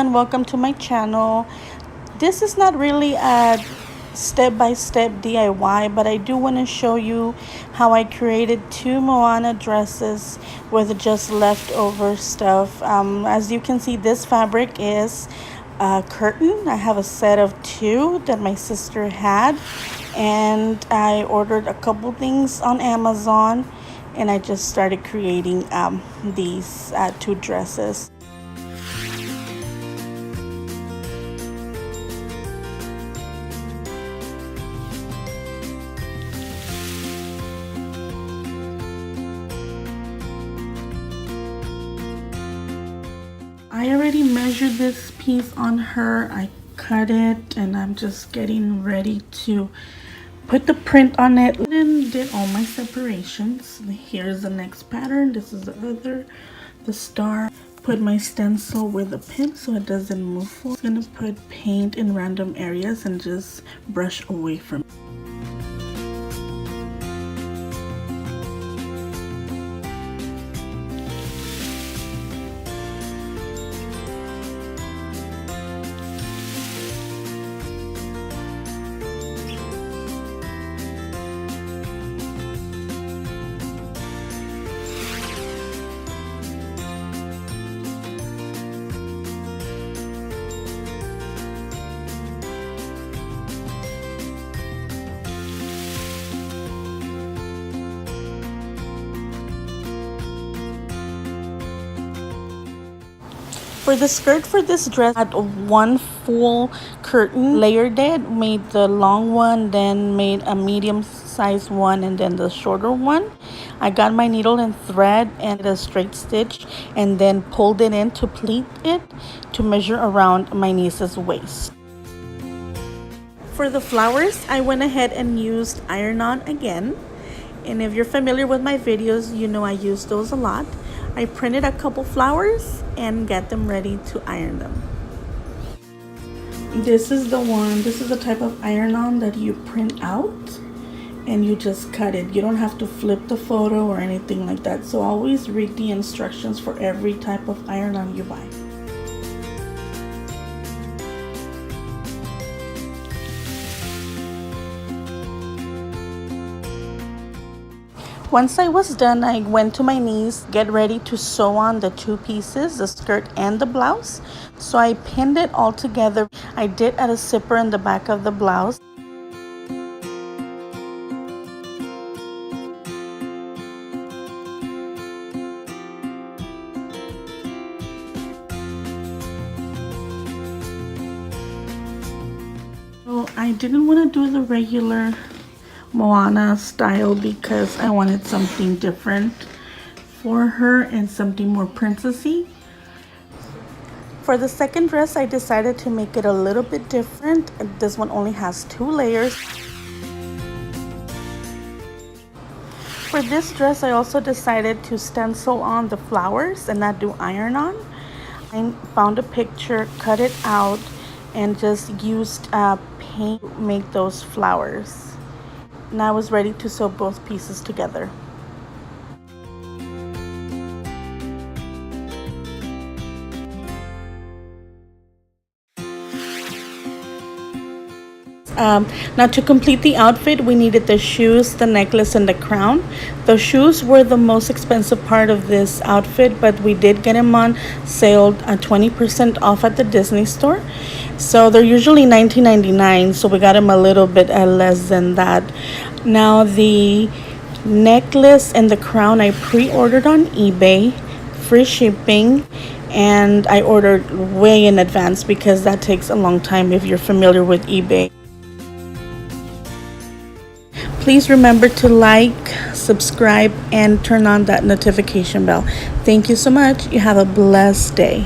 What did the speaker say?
everyone, welcome to my channel. This is not really a step-by-step DIY, but I do want to show you how I created two Moana dresses with just leftover stuff. As you can see, this fabric is a curtain. I have a set of two that my sister had, and I ordered a couple things on Amazon, and I just started creating these two dresses. I already measured this piece on her. I cut it and I'm just getting ready to put the print on it and did all my separations. Here's the next pattern. This is the star. Put my stencil with a pin so it doesn't move forward. I'm gonna put paint in random areas and just brush away from it. For the skirt for this dress, I had one full curtain, layered it, made the long one, then made a medium size one, and then the shorter one. I got my needle and thread and a straight stitch, and then pulled it in to pleat it to measure around my niece's waist. For the flowers, I went ahead and used iron-on again. And if you're familiar with my videos, you know I use those a lot. I printed a couple flowers and get them ready to iron them. This is the type of iron-on that you print out and you just cut it. You don't have to flip the photo or anything like that. So always read the instructions for every type of iron-on you buy. Once I was done, I went to my niece, get ready to sew on the two pieces, the skirt and the blouse. So I pinned it all together. I did add a zipper in the back of the blouse. So I didn't want to do the regular Moana style because I wanted something different for her and something more princessy. For the second dress, I decided to make it a little bit different. This one only has 2 layers. For this dress, I also decided to stencil on the flowers and not do iron-on. I found a picture, cut it out, and just used paint to make those flowers. And I was ready to sew both pieces together. Now to complete the outfit, we needed the shoes, the necklace, and the crown. The shoes were the most expensive part of this outfit, but we did get them on sale at 20% off at the Disney store. So they're usually $19.99, so we got them a little bit less than that. Now the necklace and the crown I pre-ordered on eBay, free shipping, and I ordered way in advance because that takes a long time if you're familiar with eBay. Please remember to like, subscribe, and turn on that notification bell. Thank you so much. You have a blessed day.